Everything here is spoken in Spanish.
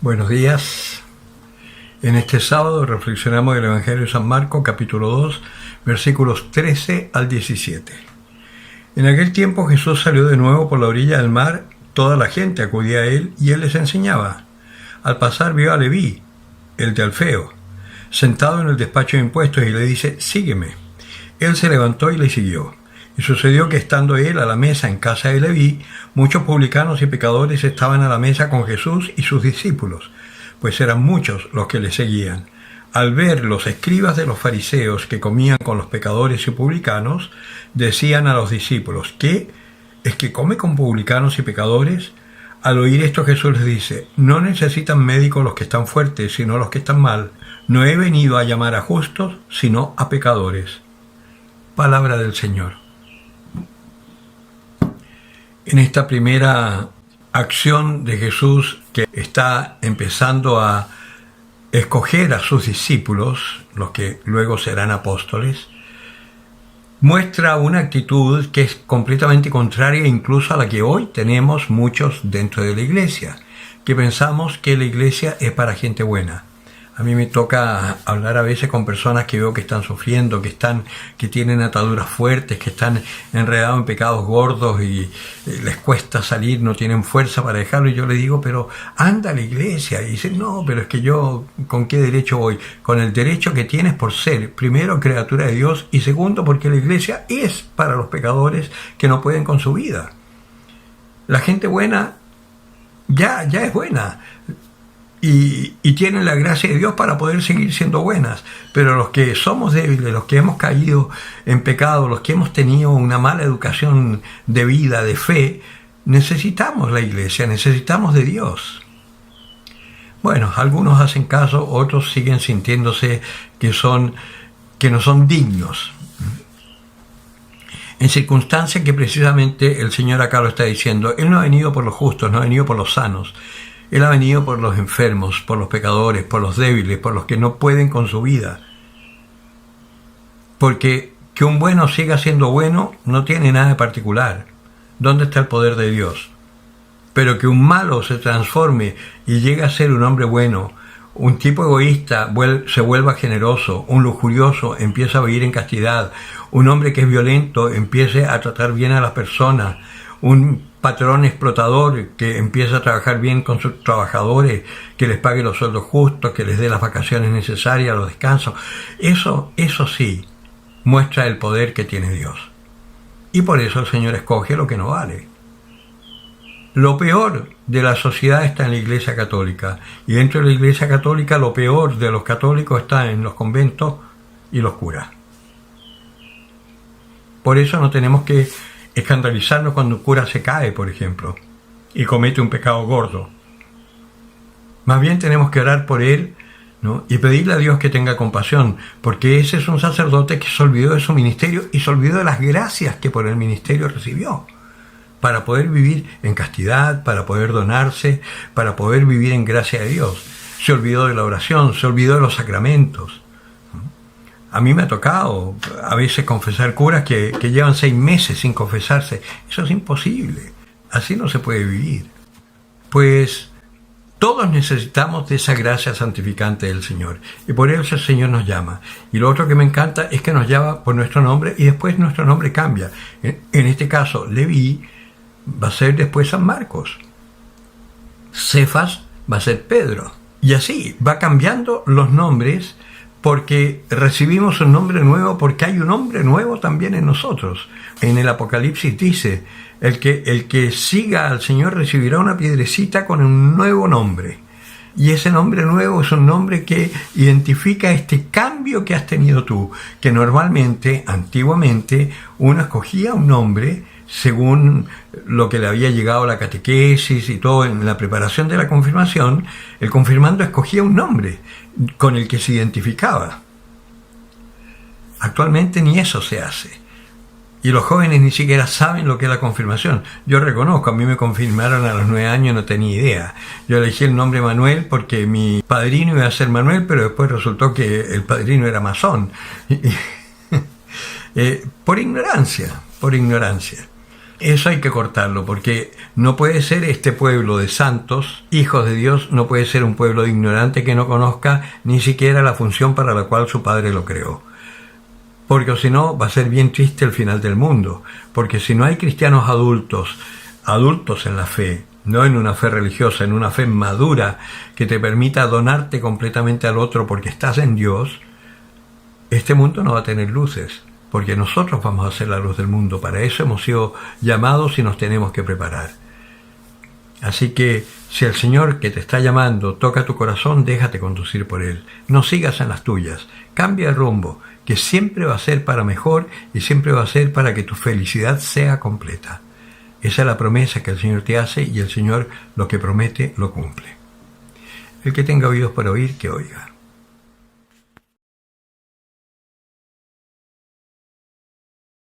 Buenos días. En este sábado reflexionamos del Evangelio de San Marcos, capítulo 2, versículos 13 al 17. En aquel tiempo Jesús salió de nuevo por la orilla del mar, toda la gente acudía a él y él les enseñaba. Al pasar vio a Leví, el de Alfeo, sentado en el despacho de impuestos y le dice: «Sígueme». Él se levantó y le siguió. Y sucedió que estando él a la mesa en casa de Leví, muchos publicanos y pecadores estaban a la mesa con Jesús y sus discípulos, pues eran muchos los que le seguían. Al ver los escribas de los fariseos que comían con los pecadores y publicanos, decían a los discípulos: ¿qué? ¿Es que come con publicanos y pecadores? Al oír esto Jesús les dice: no necesitan médicos los que están fuertes, sino los que están mal. No he venido a llamar a justos, sino a pecadores. Palabra del Señor. En esta primera acción de Jesús, que está empezando a escoger a sus discípulos, los que luego serán apóstoles, muestra una actitud que es completamente contraria incluso a la que hoy tenemos muchos dentro de la iglesia, que pensamos que la iglesia es para gente buena. A mí me toca hablar a veces con personas que veo que están sufriendo, que tienen ataduras fuertes, que están enredados en pecados gordos y les cuesta salir, no tienen fuerza para dejarlo. Y yo les digo: pero anda a la iglesia. Y dicen: no, pero es que yo, ¿con qué derecho voy? Con el derecho que tienes por ser, primero, criatura de Dios, y segundo, porque la iglesia es para los pecadores que no pueden con su vida. La gente buena ya es buena. Y tienen la gracia de Dios para poder seguir siendo buenas, pero los que somos débiles, los que hemos caído en pecado, los que hemos tenido una mala educación de vida, de fe, necesitamos la iglesia, necesitamos de Dios. Bueno, algunos hacen caso, otros siguen sintiéndose que no son dignos. En circunstancias que precisamente el Señor acá lo está diciendo. Él no ha venido por los justos, no ha venido por los sanos. Él ha venido por los enfermos, por los pecadores, por los débiles, por los que no pueden con su vida. Porque que un bueno siga siendo bueno no tiene nada de particular. ¿Dónde está el poder de Dios? Pero que un malo se transforme y llegue a ser un hombre bueno, un tipo egoísta se vuelva generoso, un lujurioso empieza a vivir en castidad, un hombre que es violento empiece a tratar bien a las personas, un patrón explotador que empieza a trabajar bien con sus trabajadores, que les pague los sueldos justos, que les dé las vacaciones necesarias, los descansos. Eso sí muestra el poder que tiene Dios. Y por eso el Señor escoge lo que no vale. Lo peor de la sociedad está en la Iglesia Católica. Y dentro de la Iglesia Católica lo peor de los católicos está en los conventos y los curas. Por eso no tenemos que escandalizarnos cuando un cura se cae, por ejemplo, y comete un pecado gordo. Más bien tenemos que orar por él, ¿no? Y pedirle a Dios que tenga compasión, porque ese es un sacerdote que se olvidó de su ministerio y se olvidó de las gracias que por el ministerio recibió, para poder vivir en castidad, para poder donarse, para poder vivir en gracia de Dios. Se olvidó de la oración, se olvidó de los sacramentos. A mí me ha tocado a veces confesar curas que llevan 6 meses sin confesarse. Eso es imposible. Así no se puede vivir. Pues todos necesitamos de esa gracia santificante del Señor. Y por eso el Señor nos llama. Y lo otro que me encanta es que nos llama por nuestro nombre y después nuestro nombre cambia. En este caso, Leví va a ser después San Marcos. Cefas va a ser Pedro. Y así va cambiando los nombres, porque recibimos un nombre nuevo, porque hay un hombre nuevo también en nosotros. En el Apocalipsis dice: el que siga al Señor recibirá una piedrecita con un nuevo nombre. Y ese nombre nuevo es un nombre que identifica este cambio que has tenido tú, que normalmente, antiguamente, uno escogía un nombre según lo que le había llegado a la catequesis y todo en la preparación de la confirmación. El confirmando escogía un nombre con el que se identificaba. Actualmente ni eso se hace. Y los jóvenes ni siquiera saben lo que es la confirmación. Yo reconozco, a mí me confirmaron a los 9 años, no tenía idea. Yo elegí el nombre Manuel porque mi padrino iba a ser Manuel, pero después resultó que el padrino era masón. Por ignorancia. Eso hay que cortarlo, porque no puede ser este pueblo de santos, hijos de Dios, no puede ser un pueblo de ignorante que no conozca ni siquiera la función para la cual su Padre lo creó. Porque si no, va a ser bien triste el final del mundo. Porque si no hay cristianos adultos en la fe, no en una fe religiosa, en una fe madura que te permita donarte completamente al otro porque estás en Dios, este mundo no va a tener luces. Porque nosotros vamos a ser la luz del mundo. Para eso hemos sido llamados y nos tenemos que preparar. Así que si el Señor que te está llamando toca tu corazón, déjate conducir por Él. No sigas en las tuyas. Cambia el rumbo, que siempre va a ser para mejor y siempre va a ser para que tu felicidad sea completa. Esa es la promesa que el Señor te hace y el Señor lo que promete lo cumple. El que tenga oídos para oír, que oiga.